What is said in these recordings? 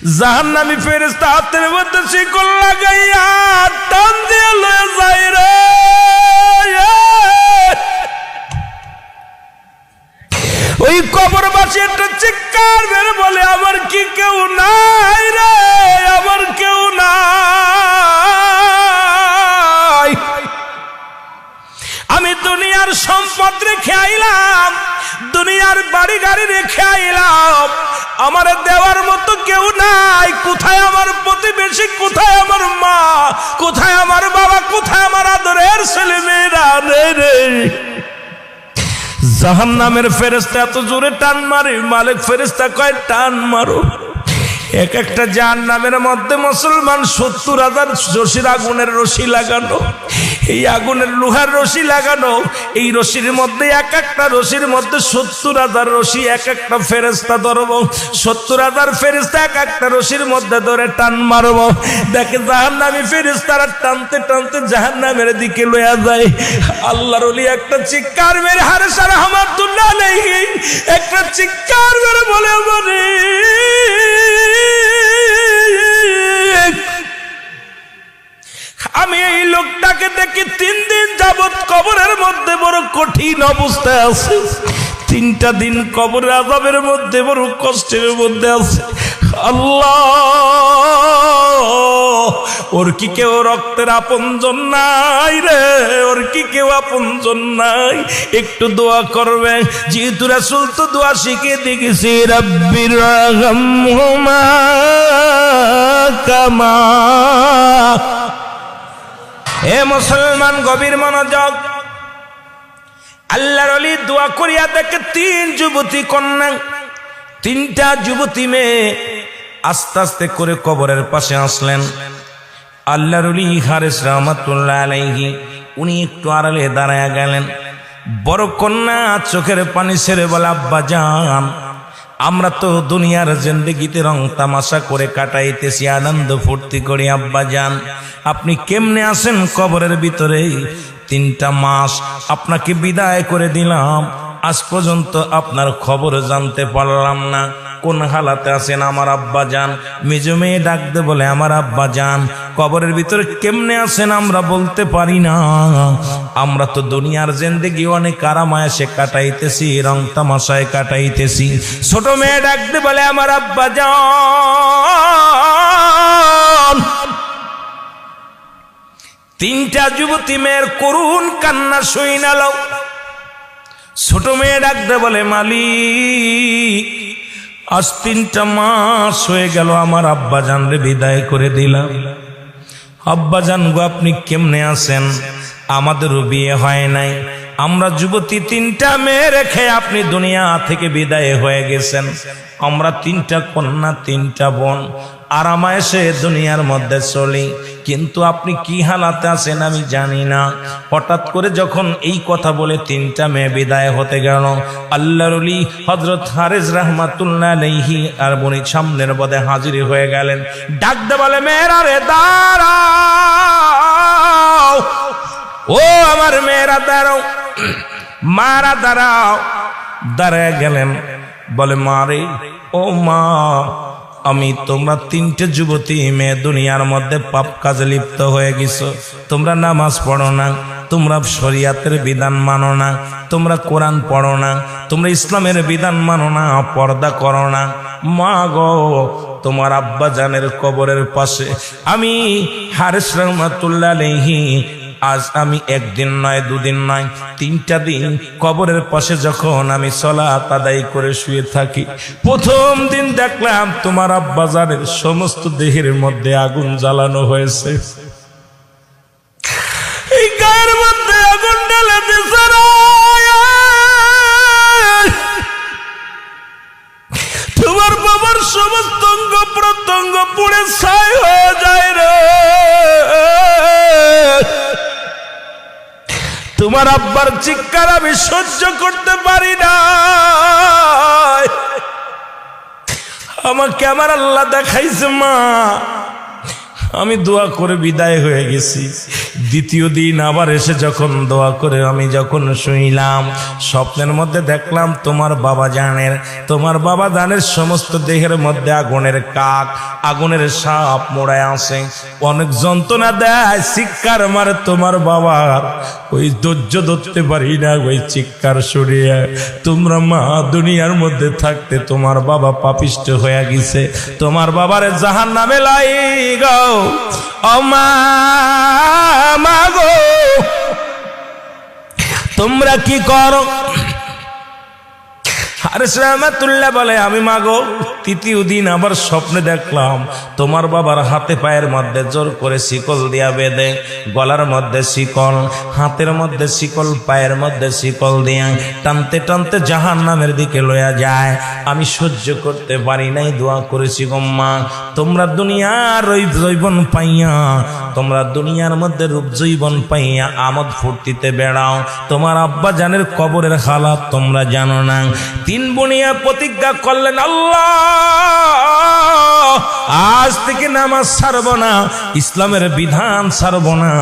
জাহান্নামী ফেরেশতা হাতের মধ্যে শিকল লাগাইয়া টান দিয়ে লয়ে যায় রে। ওই কবরবাসী একটা চিৎকার বের বলে, আমার কি কেউ নাই রে, আমার কেউ নাই। আমি দুনিয়ার সম্পদ রেখে আইলাম, দুনিয়ার বাড়ি গাড়ি রেখে আইলাম, আমার দেওয়ার মতো কেউ নাই। কোথায় আমার প্রতিবেশী, কোথায় আমার মা, কোথায় আমার বাবা, কোথায় আমার আদরের ছেলে মেয়েরা রে। জাহান্নামের ফেরেশতা এত জোরে টান মারে, মালিক ফেরেশতা কয় টান মারো। এক একটা জাহান্নামের মধ্যে মুসলমান 70,000 রশির আগুনের রশি লাগানো, এই আগুনের লোহার রশি লাগানো। এই রশির মধ্যে এক একটা রশির মধ্যে 70,000 রশি এক একটা ফেরেশতা ধরবো। 70,000 ফেরেশতা এক একটা রশির মধ্যে ধরে টান মারবো। দেখে জাহান্নামী ফেরেশতারা টানতে টানতে জাহান্নামের দিকে লইয়া যায়। আল্লাহর ওলি একটা চিৎকার মেরে, হারেস রাহমাতুল্লাহ আলাইহি একটা চিৎকার মেরে বলে, মানে আমি এই লোকটাকে দেখি 3 দিন যাবৎ কবরের মধ্যে বড় কঠিন অবস্থায় আছে। 3টা দিন কবরের আযাবের মধ্যে বড় কষ্টের মধ্যে আছে। আল্লাহ, ওর কি কেউ রক্তের আপনজন নাই রে, ওর কি কেউ আপনজন নাই? একটু দোয়া করবে, যেহেতু রাসূল তো দোয়া শিখিয়ে দিয়েছে, রাব্বির রাহমহুমা কামা। এ মুসলমান গভীর মনোযোগ, আল্লাহর ওলি দোয়া করিয়া দেখে 3 যুবতী কন্যা, 3টা যুবতী মেয়ে আস্তে আস্তে করে কবরের পাশে আসলেন। আল্লাহর ওলি হারেস রাহমাতুল্লাহ আলাইহি উনি একটু আড়ালে দাঁড়ায়া গেলেন। বড় কন্যা চোখের পানি ছেড়ে বলে, আব্বা জান, আমরা তো দুনিয়ার জিন্দেগিতে রং তামাশা করে কাটাইতেছি, আনন্দ ফুর্তি করি। আব্বা জান, আপনি কেমনে আছেন কবরের ভিতরে? 3টা মাস আপনাকে বিদায় করে দিলাম, আজ পর্যন্ত আপনার খবর জানতে পারলাম না। কোন হালাতে আছেন আমার আব্বা জান? মেজো মেয়ে ডাকতে বলে, আমার আব্বা জান কবরের ভিতরে কেমনে আছেন আমরা বলতে পারি না, আমরা তো দুনিয়ার জিন্দেগি অনেক আরামায়েশে কাটাইতেছি, রং তামাশায় কাটাইতেছি। ছোট মেয়ে ডাকতে বলে, আমার আব্বা জান। 3টা যুবতী মেয়ের করুণ কান্না শুইনা লও। ছোট মেয়ে ডাকতে বলে, মালিক, আজ 3টা মাস হয়ে গেল আমার আব্বা জান রে বিদায় করে দিলাম। আব্বা জান গো, আপনি কেমনে আছেন? আমাদেরও বিয়ে হয় নাই, আমরা যুবতী 3টা মেয়ে রেখে আপনি দুনিয়া থেকে বিদায় হয়ে গেছেন। আমরা 3টা কন্যা, 3টা বোন আরামায়েশে দুনিয়ার মধ্যে চলি, কিন্তু আপনি কি হালাতে আছেন আমি জানি না। হঠাৎ করে যখন এই কথা বলে 3টা মেয়ে বিদায় হতে গেল, আল্লাহর ওলি হযরত হারেস রাহমাতুল্লাহ আলাইহি আর বনি সামনের পদে হাজির হয়ে গেলেন। ডাকতে বলে, মেয়েরা রে দাঁড়াও, ও আমার মেয়েরা দাঁড়াও, মারা দাঁড়াও। দাঁড়ায় গেলেন, বলে, মা রে, ও মা, আমি তোমরা 3টে যুবতী মেয়ে দুনিয়ার মধ্যে পাপ কাজে লিপ্ত হয়ে গেছো। তোমরা নামাজ পড়ো না, তোমরা শরিয়াতের বিধান মানো না, তোমরা কোরআন পড়ো না, তোমরা ইসলামের বিধান মানো না, পর্দা করো না। মা গো, তোমার আব্বা জানের কবরের পাশে আমি হারেস রাহমাতুল্লাহ আলাইহি আজ আমি 1 দিন নয়, 2 দিন নয়, 3টা দিন কবরের পাশে যখন আমি সালাত আদায় করে শুয়ে থাকি, প্রথম দিন দেখলাম তোমার আব্বা জানের সমস্ত দেহের মধ্যে আগুন জ্বালানো হয়েছে। এই গায়ের মধ্যে আগুন ঢেলে দিছে, তোমার বাবার সমস্ত অঙ্গ প্রত্যঙ্গ পুড়ে ছাই হয়ে যায় রে। তোমার আব্বার চিৎকার আমি সহ্য করতে পারি না। আমাকে আমার আল্লাহ দেখাইছে, মা আমি দোয়া করে বিদায় হয়ে গেছি। দ্বিতীয় দিন আবার এসে যখন দোয়া করে আমি যখন শুইলাম, স্বপ্নের মধ্যে দেখলাম তোমার বাবা জানের সমস্ত দেহের মধ্যে আগুনের কাক, আগুনের সাপ মোড়ায় আসে, অনেক যন্ত্রণা দেয়, চিৎকার মারে তোমার বাবার। ওই ধৈর্য ধরতে পারি না, ওই চিৎকার সরিয়ে তোমরা মা দুনিয়ার মধ্যে থাকতে তোমার বাবা পাপিষ্ট হয়ে গেছে, তোমার বাবারে জাহান্নামে লাই গো। ও মা গো, তোমরা কি করো? হারেস রহমাতুল্লাহ বলে, আমি মাগো তৃতীয় দিন আবার স্বপ্নে দেখলাম তোমার বাবার হাতে পায়ের মধ্যে জোর করে শিকল দিয়া বেঁধে, গলার মধ্যে শিকল, হাতের মধ্যে শিকল, পায়ের মধ্যে শিকল দিয়া টানতে টানতে জাহান্নামের দিকে লয়া যায়। আমি সহ্য করতে পারি নাই, দোয়া করেছি গম্মা, তোমরা দুনিয়ার ওই জৈবন পাইয়া, তোমরা দুনিয়ার মধ্যে রূপ জৈবন পাইয়া আমোদ ফুর্তিতে বেড়াও, তোমার আব্বা জানের কবরের হালাত তোমরা জানো না। তিন বুনিয়া প্রতিজ্ঞা করলেন, আল্লাহ আজ থেকে নামাজ ছাড়ব না, ইসলামের বিধান ছাড়ব না,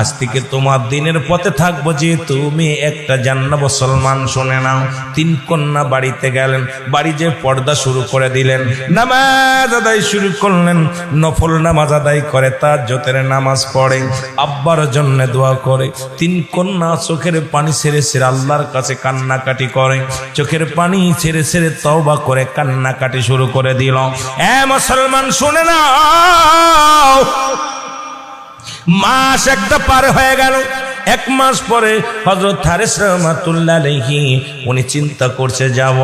আজ থেকে তোমার দিনের পথে থাকবো। যে তুমি একটা জান্নাত মুসলমান, শুনে নাও। তিন কন্যা বাড়িতে গেলেন, বাড়ি যে পর্দা শুরু করে দিলেন, নামাজ আদায় শুরু করলেন, নফল নামাজ আদায় করে, তাহাজ্জুদের নামাজ পড়ে, আব্বার জন্য দোয়া করে। তিন কন্যা চোখের পানি ছেড়ে ছেড়ে আল্লাহর কাছে কান্নাকাটি করে, চোখের পানি ছেড়ে ছেড়ে তওবা করে কান্নাকাটি শুরু করে দিল। এ মুসলমান শুনে নাও, মাস একটা পার হয়ে গেল। এক মাস পরে হযরত হারেস রহমাতুল্লাহ আলাইহি উনি চিন্তা করছে, যাব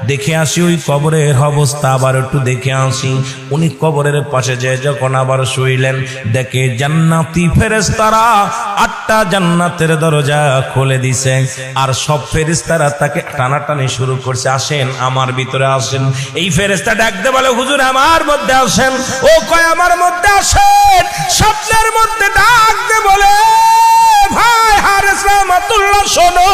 দেখে আসি ওই কবরের অবস্থা, আবার একটু দেখে আসি। উনি কবরের পাশে যে যখন আবার শুইলেন, দেখে জান্নাতি ফেরেশতারা 8টা জান্নাতের দরজা খুলে দিছে, আর সব ফেরেশতারা তাকে টানাটানি শুরু করছে, আসেন আমার ভিতরে আসেন। এই ফেরেশতা ডাকতে বলে, হুজুর আমার মধ্যে আসেন। ও কয় আমার মধ্যে আসেন। স্বপ্নের মধ্যে ডাকতে বলে, ভাই হারেস রহমাতুল্লাহ শোনো,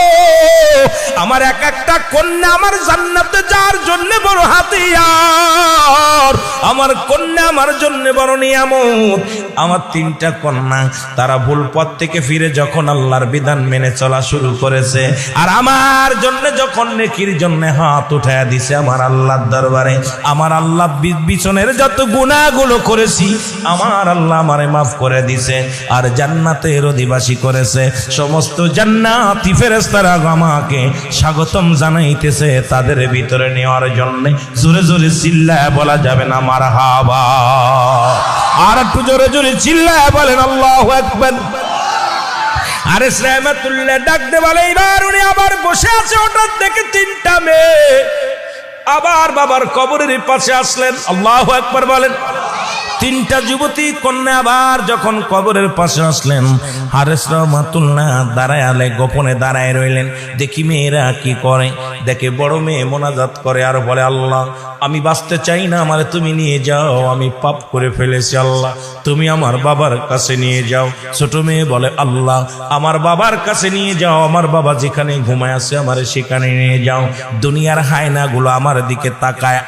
আমার এক একটা কন্যা আমার জান্নাতে যার জন্য বড় হাতিয়ার, আমার কন্যা আমার জন্য বড় নিয়ামত। আমার 3টা কন্যা তারা ভুল পথ থেকে ফিরে যখন আল্লাহর বিধান মেনে চলা শুরু করেছে, আর আমার জন্য যখন নেকির জন্য হাত উঠায়া দিছে আমার আল্লাহর দরবারে, আমার আল্লাহ বিছনের যত গুনাহগুলো করেছি আমার আল্লাহ আমারে মাফ করে দিছে, আর জান্নাতের অধিবাসী করেছে। সমস্ত জান্নাতি ফেরেশতারা আমাকে স্বাগতম জানাইতেছে তাদের ভিতরে নেওয়ার জন্য। জোরে জোরে চিল্লায় বলা যাবে না মারহাবা? আর একটু জোরে জোরে চিল্লায় বলেন আল্লাহু আকবার। হারেস রহমাতুল্লাহ ডাকতে বলে, এবার উনি আবার বসে আছে, হঠাৎ দেখে 3টা মেয়ে আবার বাবার কবরের পাশে আসলেন। আল্লাহু আকবার বলেন। 3টা যুবতী কন্যা আবার যখন কবরের পাশে আসলেন, হারেস রহমাতুল্লাহ দাঁড়ায় গোপনে দাঁড়ায় রইলেন। দেখি মেয়েরা কি করে, দেখে বড় মেয়ে মোনাজাত করে আর বলে, আল্লাহ আমি বাঁচতে চাই না, আমারে তুমি নিয়ে যাও, আমি পাপ করে ফেলেছি, আল্লাহ তুমি আমার বাবার কাছে নিয়ে যাও। ছোট মেয়ে বলে, আল্লাহ আমার বাবার কাছে নিয়ে যাও, আমার বাবা যেখানে ঘুমায় আছে আমারে সেখানে নিয়ে যাও। দুনিয়ার হায়নাগুলো আমার দিকে তাকায়।